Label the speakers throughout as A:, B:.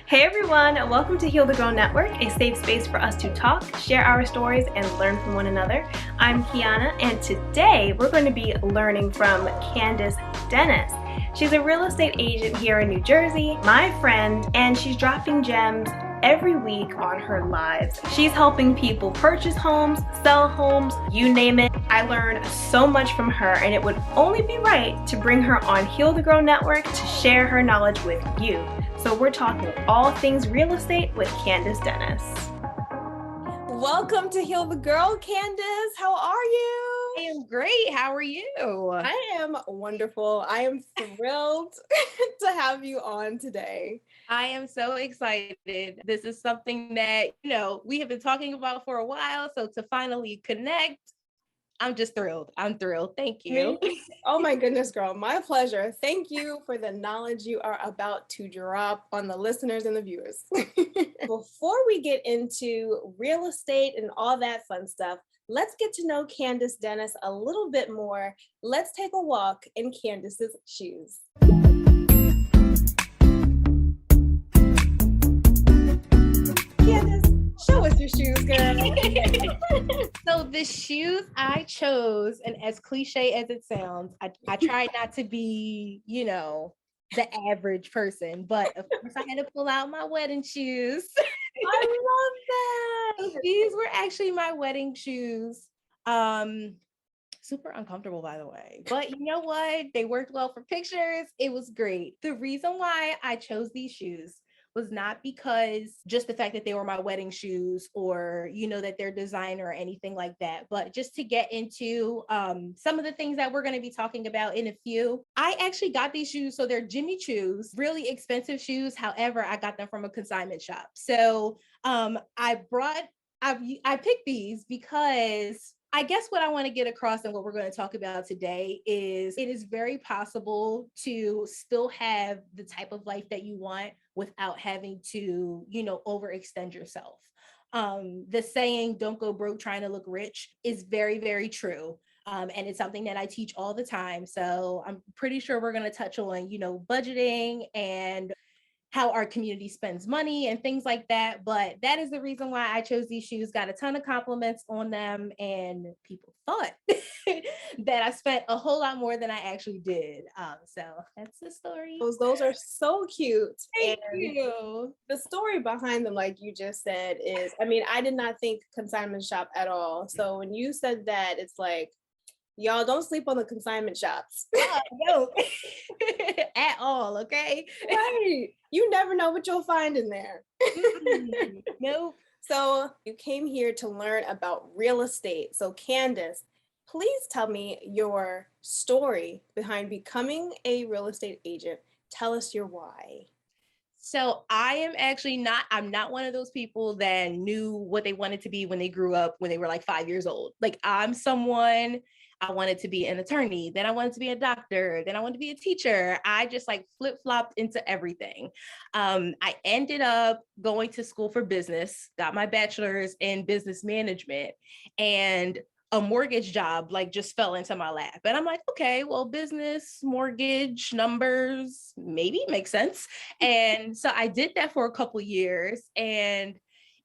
A: Hey everyone, welcome to Heal the Girl Network, a safe space for us to talk, share our stories, and learn from one another. I'm Quiana, and today we're going to be learning from Candace Dennis. She's a real estate agent here in New Jersey, my friend, and she's dropping gems every week on her lives. She's helping people purchase homes, sell homes, you name it. I learned so much from her, and it would only be right to bring her on Heal the Girl Network to share her knowledge with you. So we're talking all things real estate with Candace Dennis. Welcome to Heal the Girl, Candace. How are you?
B: I am great. How are you?
A: I am wonderful. I am thrilled to have you on today.
B: I am so excited. This is something that, we have been talking about for a while. So to finally connect, I'm just thrilled. I'm thrilled. Thank you.
A: Oh my goodness, girl. My pleasure. Thank you for the knowledge you are about to drop on the listeners and the viewers. Before we get into real estate and all that fun stuff, let's get to know Candace Dennis a little bit more. Let's take a walk in Candace's shoes. Candace, show us your shoes, girl.
B: So the shoes I chose, and as cliche as it sounds, I tried not to be, the average person, but of course I had to pull out my wedding shoes.
A: I love that.
B: These were actually my wedding shoes. Super uncomfortable, by the way, but you know what? They worked well for pictures. It was great. The reason why I chose these shoes was not because just the fact that they were my wedding shoes or, that they're designer or anything like that, but just to get into some of the things that we're going to be talking about in a few. I actually got these shoes. So they're Jimmy Choos, really expensive shoes. However, I got them from a consignment shop. So I picked these because I guess what I want to get across and what we're going to talk about today is it is very possible to still have the type of life that you want without having to, overextend yourself. The saying, don't go broke trying to look rich is very, very true. And it's something that I teach all the time. So I'm pretty sure we're going to touch on, budgeting and how our community spends money and things like that. But that is the reason why I chose these shoes. Got a ton of compliments on them, and people thought that I spent a whole lot more than I actually did. So that's the story.
A: Those are so cute.
B: Thank you.
A: The story behind them, like you just said, is, I did not think consignment shop at all. So when you said that, it's like, y'all don't sleep on the consignment shops.
B: No, at all. Okay.
A: Right. You never know what you'll find in there.
B: Nope.
A: So you came here to learn about real estate. So Candace, please tell me your story behind becoming a real estate agent. Tell us your why.
B: So I'm not one of those people that knew what they wanted to be when they grew up, when they were like 5 years old. Like I'm someone, I wanted to be an attorney, then I wanted to be a doctor, then I wanted to be a teacher. I just like flip-flopped into everything. I ended up going to school for business, got my bachelor's in business management, and a mortgage job like just fell into my lap. And I'm like, okay, well, business, mortgage, numbers, maybe makes sense. And so I did that for a couple years, and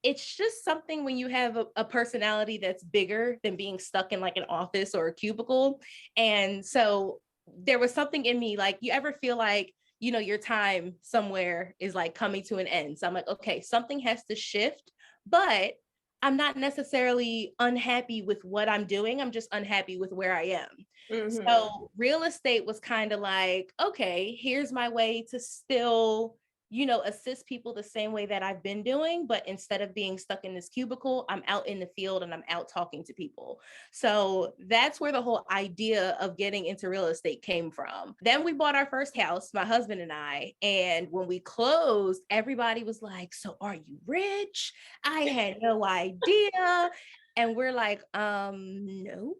B: it's just something when you have a personality that's bigger than being stuck in like an office or a cubicle. And so there was something in me, like, you ever feel like, your time somewhere is like coming to an end. So I'm like, okay, something has to shift, but I'm not necessarily unhappy with what I'm doing. I'm just unhappy with where I am. Mm-hmm. So real estate was kind of like, okay, here's my way to still, assist people the same way that I've been doing. But instead of being stuck in this cubicle, I'm out in the field and I'm out talking to people. So that's where the whole idea of getting into real estate came from. Then we bought our first house, my husband and I. And when we closed, everybody was like, so are you rich? I had no idea. And we're like, no.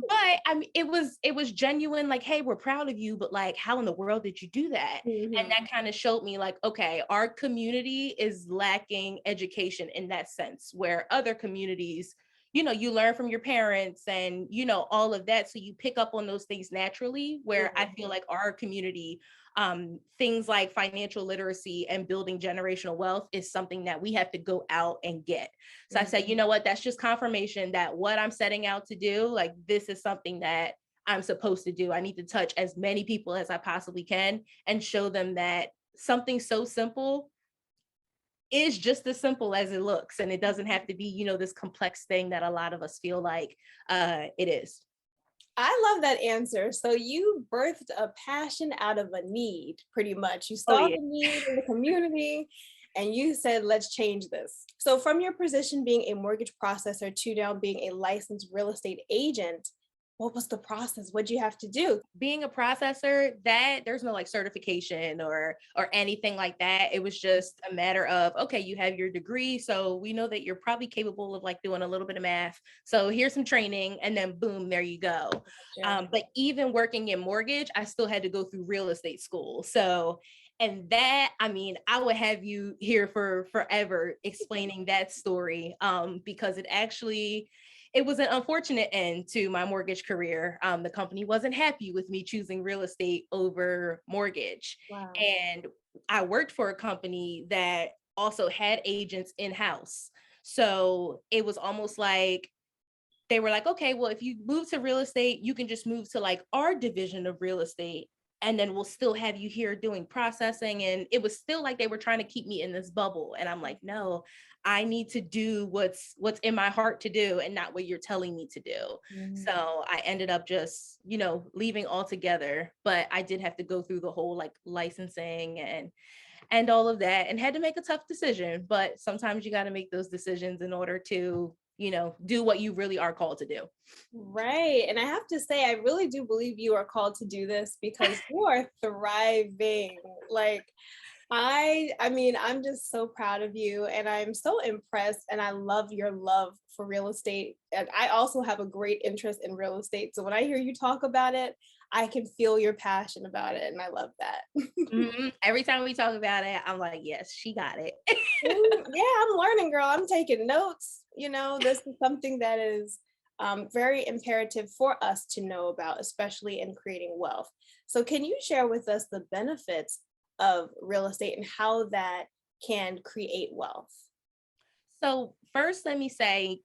B: But I mean, it was genuine, like, hey, we're proud of you, but like, how in the world did you do that? Mm-hmm. And that kind of showed me like, okay, our community is lacking education in that sense, where other communities, you learn from your parents and, all of that. So you pick up on those things naturally, where I feel like our community, things like financial literacy and building generational wealth is something that we have to go out and get. So I said, you know what, that's just confirmation that what I'm setting out to do, like, this is something that I'm supposed to do. I need to touch as many people as I possibly can and show them that something so simple is just as simple as it looks. And it doesn't have to be, this complex thing that a lot of us feel like it is.
A: I love that answer. So you birthed a passion out of a need, pretty much. You
B: Oh,
A: saw
B: yeah.
A: the need in the community and you said, let's change this. So from your position being a mortgage processor to now being a licensed real estate agent, what was the process? What'd you have to do?
B: Being a processor, that there's no like certification or anything like that. It was just a matter of, okay, you have your degree, so we know that you're probably capable of like doing a little bit of math, so here's some training, and then boom, there you go.
A: Gotcha.
B: But even working in mortgage, I still had to go through real estate school. So, and that, I mean, I would have you here for forever explaining that story, because it was an unfortunate end to my mortgage career. The company wasn't happy with me choosing real estate over mortgage.
A: Wow.
B: And I worked for a company that also had agents in-house. So it was almost like they were like, okay, well, if you move to real estate, you can just move to like our division of real estate. And then we'll still have you here doing processing. And it was still like they were trying to keep me in this bubble. And I'm like, no, I need to do what's in my heart to do and not what you're telling me to do.
A: Mhm.
B: So I ended up just, leaving altogether. But I did have to go through the whole like licensing and all of that, and had to make a tough decision. But sometimes you got to make those decisions in order to, do what you really are called to do.
A: Right. And I have to say, I really do believe you are called to do this because you are thriving. Like, I mean, I'm just so proud of you and I'm so impressed and I love your love for real estate. And I also have a great interest in real estate. So when I hear you talk about it, I can feel your passion about it and I love that.
B: Every time we talk about it, I'm like, yes, she got it.
A: Yeah, I'm learning, girl. I'm taking notes. This is something that is very imperative for us to know about, especially in creating wealth. So, can you share with us the benefits of real estate and how that can create wealth?
B: So first, let me say,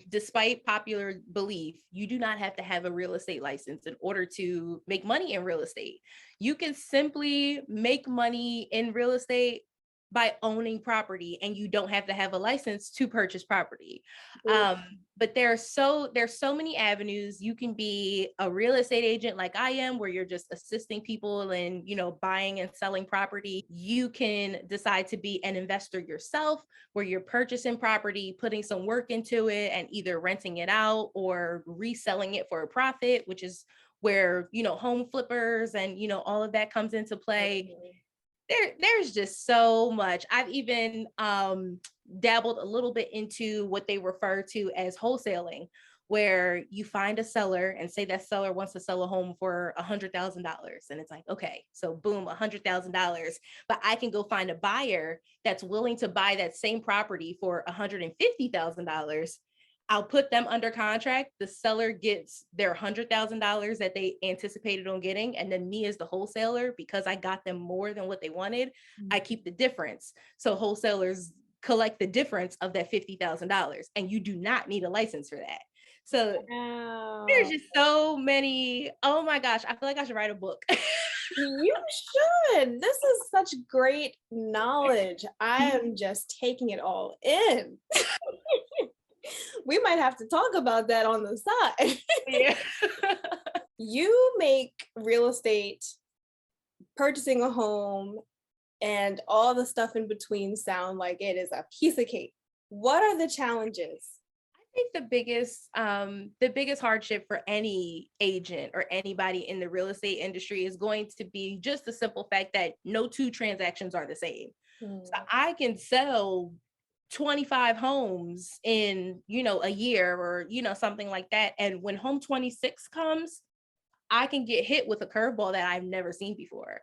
B: despite popular belief, you do not have to have a real estate license in order to make money in real estate. You can simply make money in real estate by owning property, and you don't have to have a license to purchase property.
A: Ooh.
B: But there's so many avenues. You can be a real estate agent like I am, where you're just assisting people in, buying and selling property. You can decide to be an investor yourself, where you're purchasing property, putting some work into it, and either renting it out or reselling it for a profit, which is where, home flippers and, all of that comes into play. There's just so much. I've even dabbled a little bit into what they refer to as wholesaling, where you find a seller and say that seller wants to sell a home for $100,000. And it's like, okay, so boom, $100,000. But I can go find a buyer that's willing to buy that same property for $150,000. I'll put them under contract. The seller gets their $100,000 that they anticipated on getting. And then me as the wholesaler, because I got them more than what they wanted, I keep the difference. So wholesalers collect the difference of that $50,000. And you do not need a license for that. So there's
A: Wow.
B: just so many. Oh my gosh, I feel like I should write a book.
A: You should. This is such great knowledge. I am just taking it all in. We might have to talk about that on the side.
B: Yeah.
A: You make real estate, purchasing a home, and all the stuff in between sound like it is a piece of cake. What are the challenges?
B: I think the biggest hardship for any agent or anybody in the real estate industry is going to be just the simple fact that no two transactions are the same. So
A: Hmm.
B: I can sell 25 homes in, a year or, something like that. And when home 26 comes, I can get hit with a curveball that I've never seen before.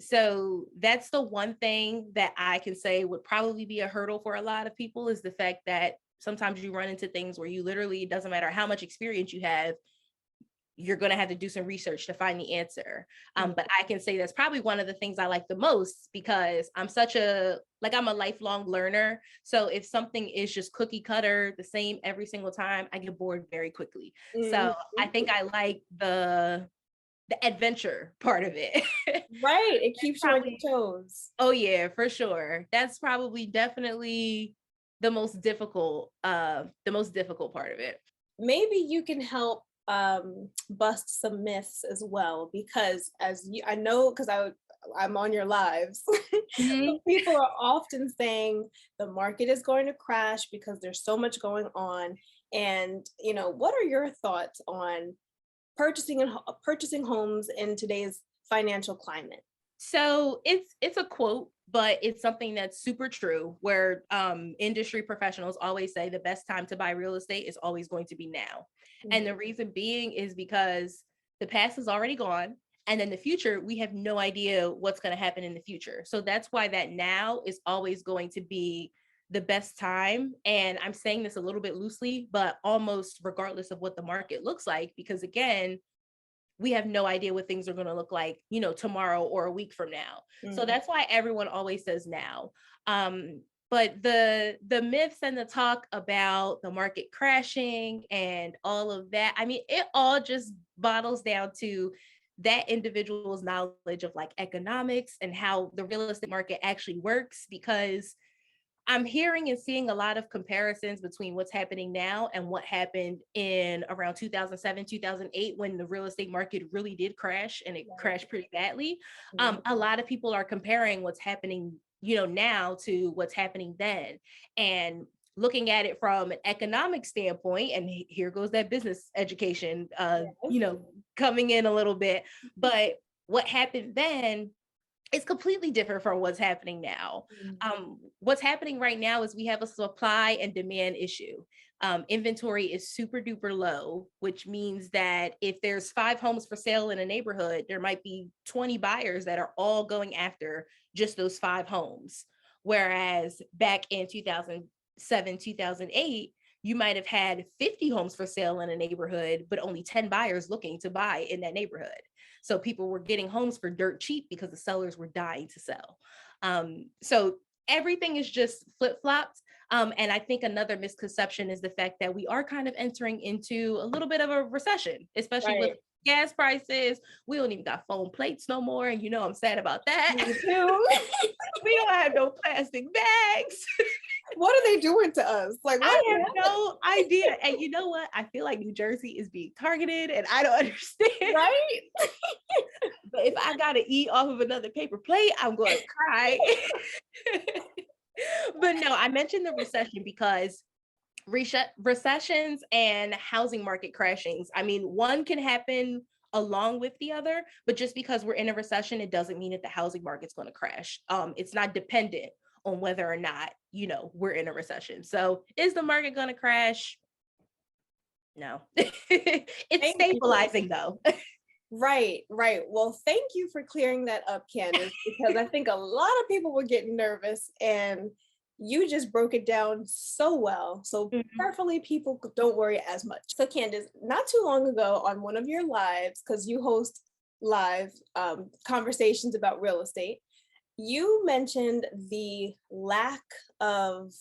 B: So that's the one thing that I can say would probably be a hurdle for a lot of people, is the fact that sometimes you run into things where you literally, it doesn't matter how much experience you have, you're going to have to do some research to find the answer. But I can say that's probably one of the things I like the most, because I'm I'm a lifelong learner. So if something is just cookie cutter, the same every single time, I get bored very quickly. So I think I like the adventure part of it.
A: Right. It keeps you on
B: Probably,
A: your toes.
B: oh yeah, for sure. That's probably definitely the most difficult part of it.
A: Maybe you can help bust some myths as well, because as you, I know, because I'm on your lives.
B: Mhm.
A: People are often saying the market is going to crash because there's so much going on. And what are your thoughts on purchasing homes in today's financial climate?
B: So it's a quote, but it's something that's super true, where industry professionals always say the best time to buy real estate is always going to be now. And the reason being is because the past is already gone. And then the future, we have no idea what's going to happen in the future. So that's why that now is always going to be the best time. And I'm saying this a little bit loosely, but almost regardless of what the market looks like, because again, we have no idea what things are going to look like, tomorrow or a week from now. So
A: Mm.
B: that's why everyone always says now. But the myths and the talk about the market crashing and all of that, I mean, it all just bottles down to that individual's knowledge of like economics and how the real estate market actually works, because I'm hearing and seeing a lot of comparisons between what's happening now and what happened in around 2007, 2008, when the real estate market really did crash, and it crashed pretty badly. A lot of people are comparing what's happening, now to what's happening then. And looking at it from an economic standpoint, and here goes that business education,
A: Yes.
B: coming in a little bit. But what happened then, it's completely different from what's happening now.
A: Mm.
B: What's happening right now is we have a supply and demand issue. Inventory is super duper low, which means that if there's 5 homes for sale in a neighborhood, there might be 20 buyers that are all going after just those 5 homes. Whereas back in 2007, 2008, you might have had 50 homes for sale in a neighborhood, but only 10 buyers looking to buy in that neighborhood. So people were getting homes for dirt cheap because the sellers were dying to sell. So everything is just flip-flopped. And I think another misconception is the fact that we are kind of entering into a little bit of a recession, especially with
A: Right.
B: gas prices. We don't even got foam plates no more. And I'm sad about that.
A: Me too.
B: We don't have no plastic bags.
A: What are they doing to us? Like, what
B: I
A: are
B: have no idea. And you know what? I feel like New Jersey is being targeted and I don't understand.
A: right?
B: But if I gotta eat off of another paper plate, I'm gonna cry. But no, I mentioned the recession because recessions and housing market crashings, I mean, one can happen along with the other, but just because we're in a recession, it doesn't mean that the housing market's going to crash. It's not dependent on whether or not, we're in a recession. So is the market going to crash? No. It's
A: Thank you.
B: stabilizing though.
A: Right, right. Well, thank you for clearing that up, Candace, because I think a lot of people were getting nervous and you just broke it down so well. So
B: Mhm.
A: prayerfully people don't worry as much. So Candace, not too long ago on one of your lives, because you host live conversations about real estate, you mentioned of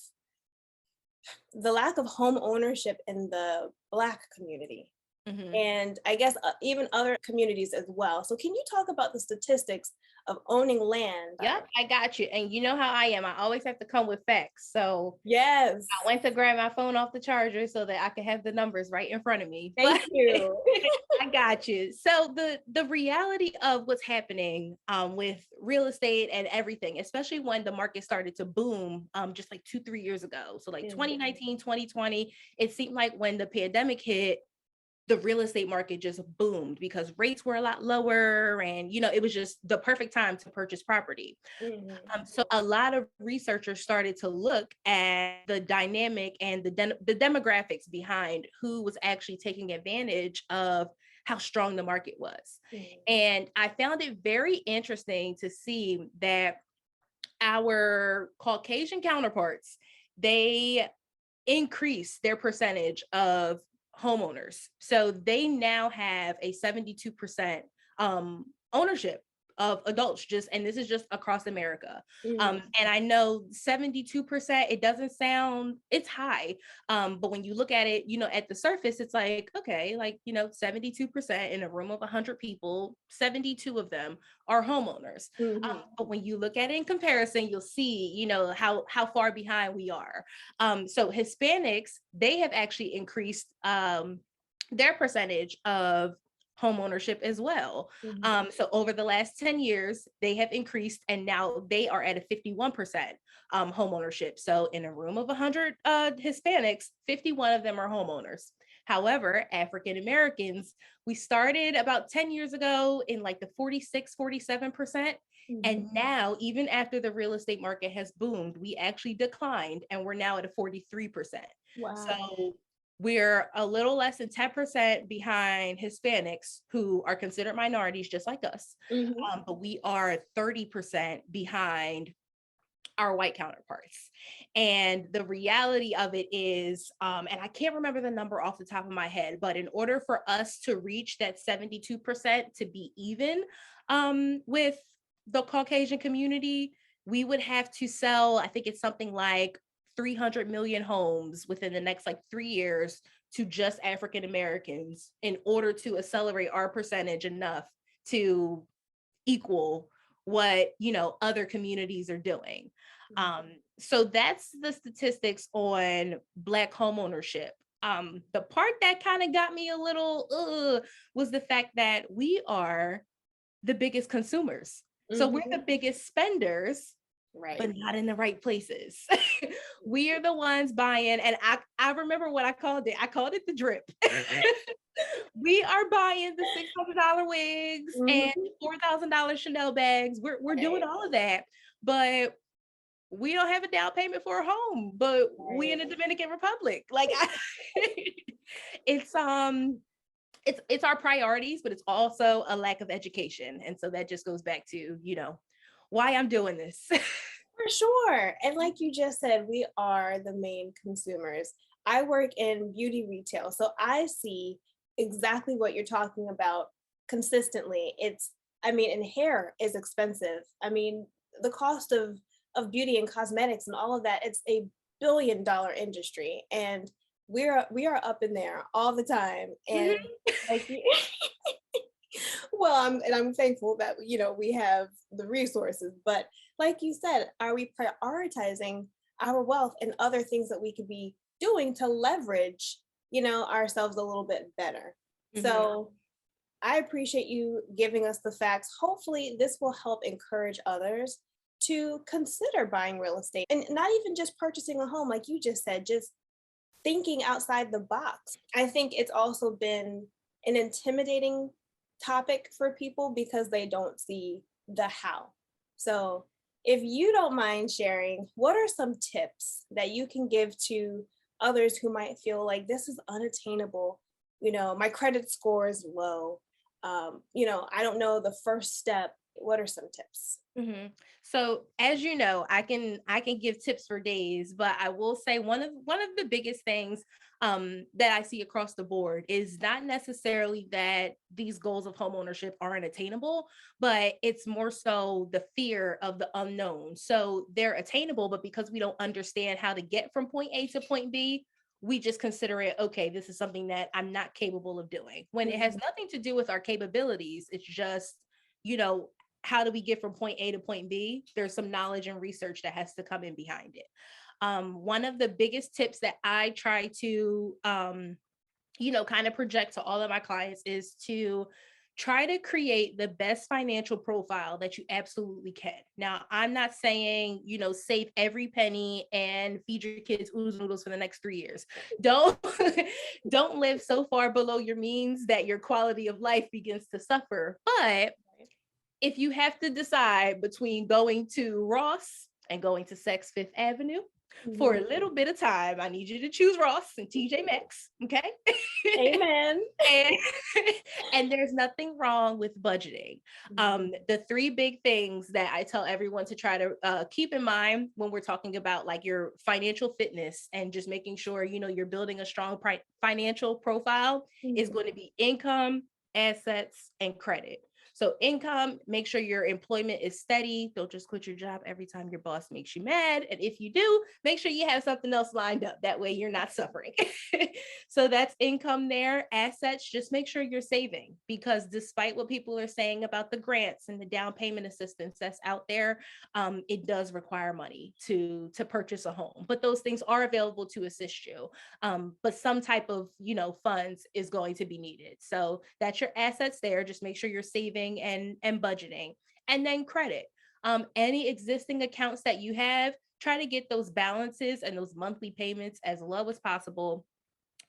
A: the lack of home ownership in the Black community,
B: Mhm.
A: and I guess even other communities as well. So can you talk about the statistics of owning land?
B: Yep, I got you. And you know how I am. I always have to come with facts. So I
A: Yes.
B: went to grab my phone off the charger so that I could have the numbers right in front of me.
A: Thank
B: But
A: you.
B: I got you. So the reality of what's happening with real estate and everything, especially when the market started to boom just like 2-3 years ago. So like
A: Mm.
B: 2019, 2020, it seemed like when the pandemic hit, the real estate market just boomed because rates were a lot lower, and it was just the perfect time to purchase property.
A: Mhm.
B: So a lot of researchers started to look at the dynamic and the demographics behind who was actually taking advantage of how strong the market was.
A: Mhm.
B: And I found it very interesting to see that our Caucasian counterparts, they increased their percentage of homeowners. So they now have a 72% ownership of adults, just, and this is just across America. And I know 72%, it doesn't sound, it's high. But when you look at it, at the surface, it's like, okay, like, 72% in a room of 100 people, 72 of them are homeowners. But when you look at it in comparison, you'll see, how far behind we are. So Hispanics, they have actually increased their percentage of home ownership as well. So over the last 10 years, they have increased, and now they are at a 51% home ownership. So in a room of 100 Hispanics, 51 of them are homeowners. However, African Americans, we started about 10 years ago in like the 46, 47%. And now, even after the real estate market has boomed, we actually declined, and we're now at a 43%.
A: Wow.
B: So we're a little less than 10% behind Hispanics, who are considered minorities just like us. But we are 30% behind our white counterparts. And the reality of it is, and I can't remember the number off the top of my head, but in order for us to reach that 72% to be even with the Caucasian community, we would have to sell, I think it's something like 300 million homes within the next like 3 years to just African Americans in order to accelerate our percentage enough to equal what other communities are doing. So that's the statistics on Black homeownership. The part that kind of got me a little was the fact that we are the biggest consumers. So we're the biggest spenders,
A: Right.
B: but not in the right places. We are the ones buying, and I remember what I called it. I called it the drip. We are buying the $600 wigs and $4,000 Chanel bags. We're doing all of that, but we don't have a down payment for a home. But we in the Dominican Republic, like it's our priorities, but it's also a lack of education, and so that just goes back to why I'm doing this.
A: For sure. And like you just said, we are the main consumers. I work in beauty retail, so I see exactly what you're talking about consistently. And hair is expensive. The cost of beauty and cosmetics and all of that, it's a $1 billion industry. And we are up in there all the time. And like well, I'm thankful that we have the resources, but like you said, are we prioritizing our wealth and other things that we could be doing to leverage ourselves a little bit better? So I appreciate you giving us the facts. Hopefully this will help encourage others to consider buying real estate, and not even just purchasing a home like you just said, just thinking outside the box. I think it's also been an intimidating topic for people because they don't see the how. So if you don't mind sharing, what are some tips that you can give to others who might feel like this is unattainable? My credit score is low. I don't know the first step. What are some tips?
B: So as you know, I can give tips for days, but I will say one of the biggest things that I see across the board is not necessarily that these goals of homeownership aren't attainable, but it's more so the fear of the unknown. So they're attainable, but because we don't understand how to get from point A to point B, we just consider it, okay, this is something that I'm not capable of doing, when it has nothing to do with our capabilities. It's just, how do we get from point A to point B? There's some knowledge and research that has to come in behind it. One of the biggest tips that I try to, kind of project to all of my clients is to try to create the best financial profile that you absolutely can. Now, I'm not saying, save every penny and feed your kids oodles noodles for the next 3 years. Don't live so far below your means that your quality of life begins to suffer. But if you have to decide between going to Ross and going to Saks Fifth Avenue, For
A: Mhm.
B: a little bit of time, I need you to choose Ross and TJ Maxx, okay?
A: Amen.
B: and and there's nothing wrong with budgeting. The three big things that I tell everyone to try to keep in mind when we're talking about like your financial fitness and just making sure you're building a strong financial profile is
A: Mhm.
B: going to be income, assets, and credit. So income, make sure your employment is steady. Don't just quit your job every time your boss makes you mad. And if you do, make sure you have something else lined up. That way you're not suffering. So that's income there. Assets, just make sure you're saving, because despite what people are saying about the grants and the down payment assistance that's out there, it does require money to purchase a home. But those things are available to assist you. But some type of funds is going to be needed. So that's your assets there. Just make sure you're saving and budgeting. And then credit. Any existing accounts that you have, try to get those balances and those monthly payments as low as possible.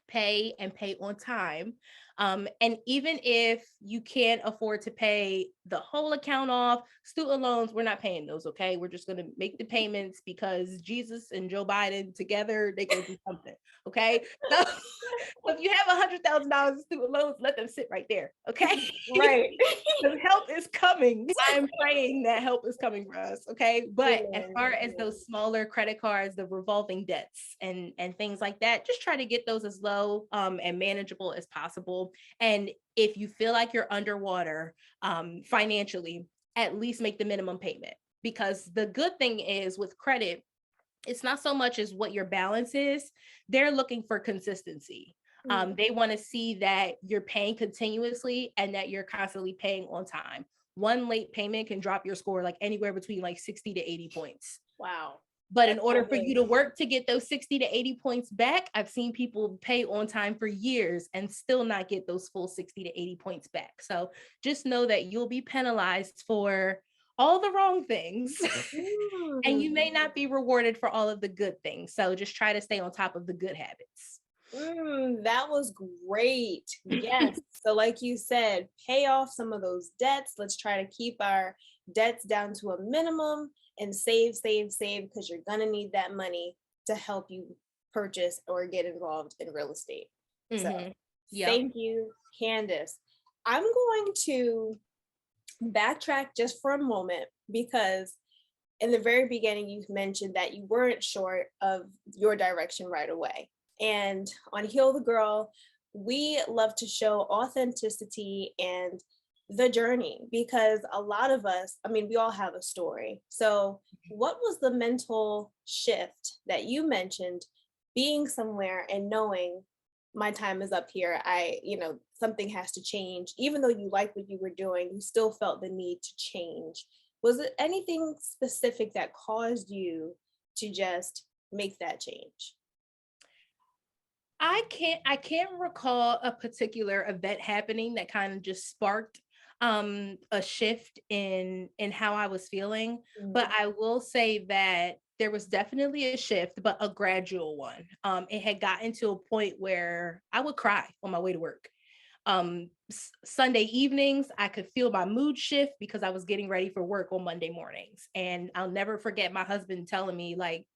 B: Pay and pay on time. And even if you can't afford to pay the whole account off, student loans, we're not paying those, okay? We're just going to make the payments because Jesus and Joe Biden together, they go do something, okay? So, so if you have $100,000 in student loans, let them sit right there, okay?
A: Right.
B: The help is coming. I'm praying that help is coming for us. Okay. But as
A: Amen.
B: far as those smaller credit cards, the revolving debts and things like that, just try to get those as low and manageable as possible. And if you feel like you're underwater financially, at least make the minimum payment. Because the good thing is with credit, it's not so much as what your balance is, they're looking for consistency. They want to see that you're paying continuously and that you're constantly paying on time. One late payment can drop your score like anywhere between like 60 to 80 points.
A: Wow.
B: But in
A: That's so
B: order for you
A: good.
B: to work to get those 60 to 80 points back, I've seen people pay on time for years and still not get those full 60 to 80 points back. So just know that you'll be penalized for all the wrong things and you may
A: Mm.
B: not be rewarded for all of the good things. So just try to stay on top of the good habits.
A: That was great. Yes. So, like you said, pay off some of those debts. Let's try to keep our debts down to a minimum and save, save, save, because you're going to need that money to help you purchase or get involved in real estate. So,
B: Yep.
A: thank you, Candace. I'm going to backtrack just for a moment because in the very beginning, you mentioned that you weren't sure of your direction right away. And on Heal the Girl, we love to show authenticity and the journey because a lot of us, I mean, we all have a story. So, what was the mental shift that you mentioned being somewhere and knowing my time is up here? Something has to change. Even though you liked what you were doing, you still felt the need to change. Was it anything specific that caused you to just make that change?
B: I can't recall a particular event happening that kind of just sparked a shift in how I was feeling, but
A: Mm.
B: I will say that there was definitely a shift, but a gradual one. It had gotten to a point where I would cry on my way to work. Sunday evenings, I could feel my mood shift because I was getting ready for work on Monday mornings. And I'll never forget my husband telling me, like,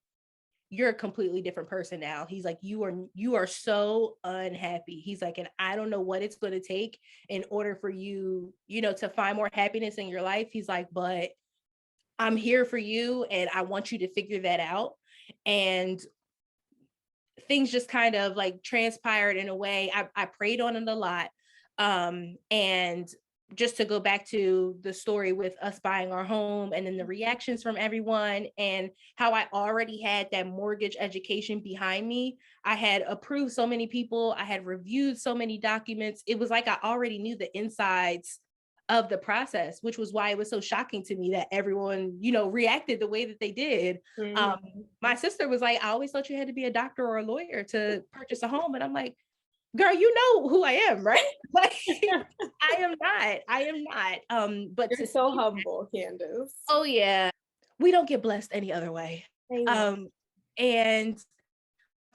B: you're a completely different person now. He's like, you are so unhappy. He's like, and I don't know what it's going to take in order for you, to find more happiness in your life. He's like, but I'm here for you and I want you to figure that out. And things just kind of like transpired in a way. I prayed on it a lot. And just to go back to the story with us buying our home and then the reactions from everyone and how I already had that mortgage education behind me. I had approved so many people, I had reviewed so many documents. It was like I already knew the insides of the process, which was why it was so shocking to me that everyone, reacted the way that they did.
A: Mhm.
B: Um, my sister was like, I always thought you had to be a doctor or a lawyer to purchase a home. And I'm like, girl, you know who I am, right? Like, I am not. But
A: You're
B: to
A: so
B: see,
A: humble, Candace.
B: oh yeah, we don't get blessed any other way.
A: Amen.
B: Um, and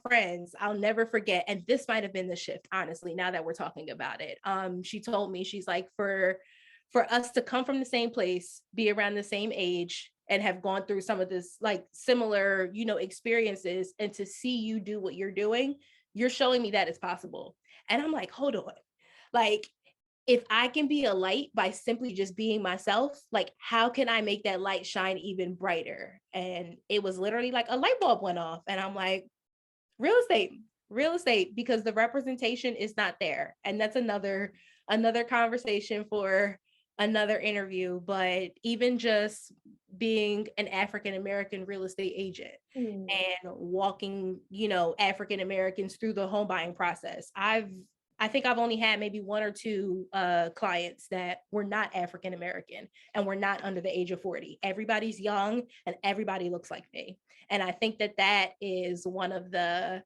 B: friends, I'll never forget, and this might have been the shift, honestly, now that we're talking about it. She told me, she's like, for us to come from the same place, be around the same age, and have gone through some of this like similar, you know, experiences, and to see you do what you're doing, you're showing me that it's possible. And I'm like, hold on. Like, if I can be a light by simply just being myself, like how can I make that light shine even brighter? And it was literally like a light bulb went off. And I'm like, real estate, because the representation is not there. And that's another conversation for another interview. But even just being an African American real estate agent and walking, you know, African Americans through the home buying process, I think I've only had maybe one or two clients that were not African American and were not under the age of 40. Everybody's young and everybody looks like me. And I think that that is one of the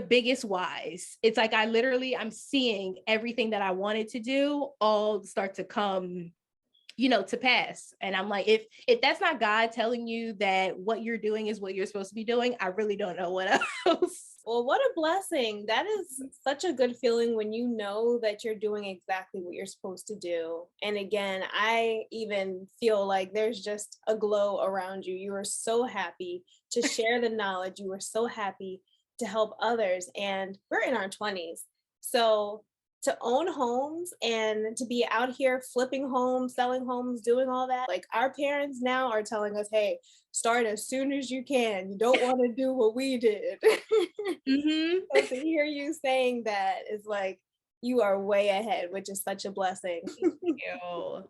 B: biggest whys. It's like I'm seeing everything that I wanted to do all start to come, you know, to pass. And I'm like, if that's not God telling you that what you're doing is what you're supposed to be doing, I really don't know what else.
A: Well, what a blessing. That is such a good feeling when you know that you're doing exactly what you're supposed to do. And again, I even feel like there's just a glow around you. You are so happy to share the knowledge. You are so happy to help others. And we're in our 20s. So to own homes and to be out here flipping homes, selling homes, doing all that, like our parents now are telling us, hey, start as soon as you can. You don't want to do what we did. So to hear you saying that is like, you are way ahead, which is such a blessing.
B: Thank you.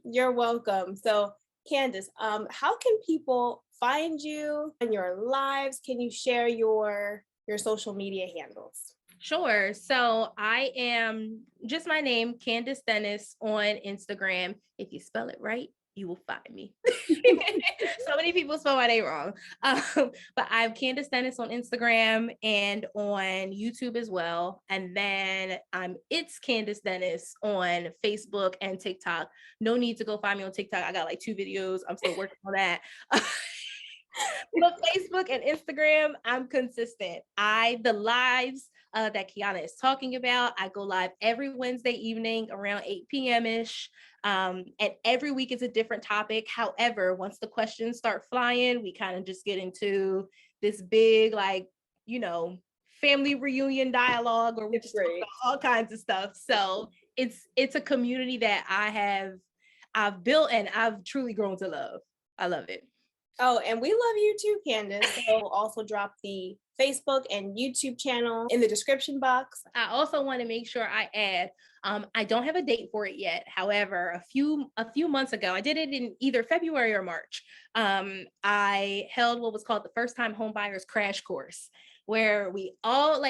A: You're welcome. So Candace, how can people find you in your lives? Can you share your social media handles?
B: Sure. So I am just my name, Candace Dennis, on Instagram. If you spell it right, you will find me. So many people spell my name wrong. But I'm Candace Dennis on Instagram and on YouTube as well. And then it's Candace Dennis on Facebook and TikTok. No need to go find me on TikTok. I got like 2 videos. I'm still working on that. But Facebook and Instagram, I'm consistent. The lives that Quiana is talking about, I go live every Wednesday evening around 8 p.m. ish. And every week is a different topic. However, once the questions start flying, we kind of just get into this big, like, you know, family reunion dialogue where we just talk about all kinds of stuff. So it's a community that I've built and I've truly grown to love. I love it.
A: Oh, and we love you too, Candace. So we'll also drop the Facebook and YouTube channel in the description box.
B: I also want to make sure I add, I don't have a date for it yet. However, a few months ago, I did it in either February or March. I held what was called the First Time Home Buyers Crash Course, where we all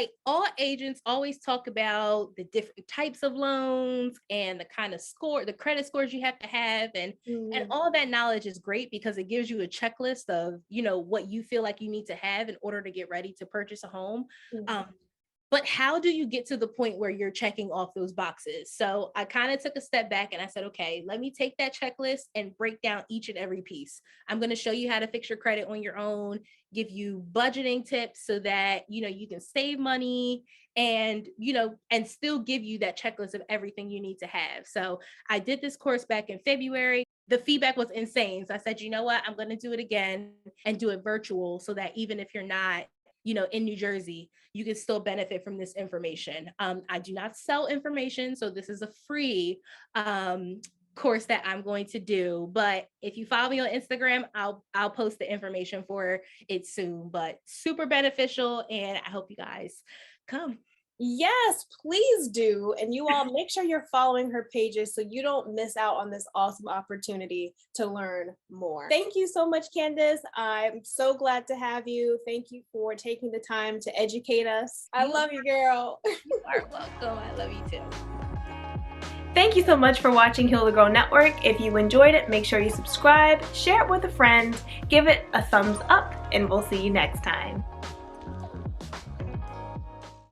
B: agents always talk about the different types of loans and the kind of the credit scores you have to have. And all that knowledge is great because it gives you a checklist of, you know, what you feel like you need to have in order to get ready to purchase a home. But how do you get to the point where you're checking off those boxes? So I kind of took a step back and I said, okay, let me take that checklist and break down each and every piece. I'm going to show you how to fix your credit on your own, give you budgeting tips so that, you know, you can save money and, you know, and still give you that checklist of everything you need to have. So I did this course back in February. The feedback was insane. So I said, you know what, I'm going to do it again and do it virtual so that even if you're not, you know, in New Jersey, you can still benefit from this information. I do not sell information, so this is a free course that I'm going to do. But if you follow me on Instagram, I'll post the information for it soon. But super beneficial, and I hope you guys come.
A: Yes, please do. And you all make sure you're following her pages so you don't miss out on this awesome opportunity to learn more. Thank you so much, Candace. I'm so glad to have you. Thank you for taking the time to educate us. I love you, girl.
B: You are welcome. I love you too.
A: Thank you so much for watching Heal the Girl Network. If you enjoyed it, make sure you subscribe, share it with a friend, give it a thumbs up, and we'll see you next time.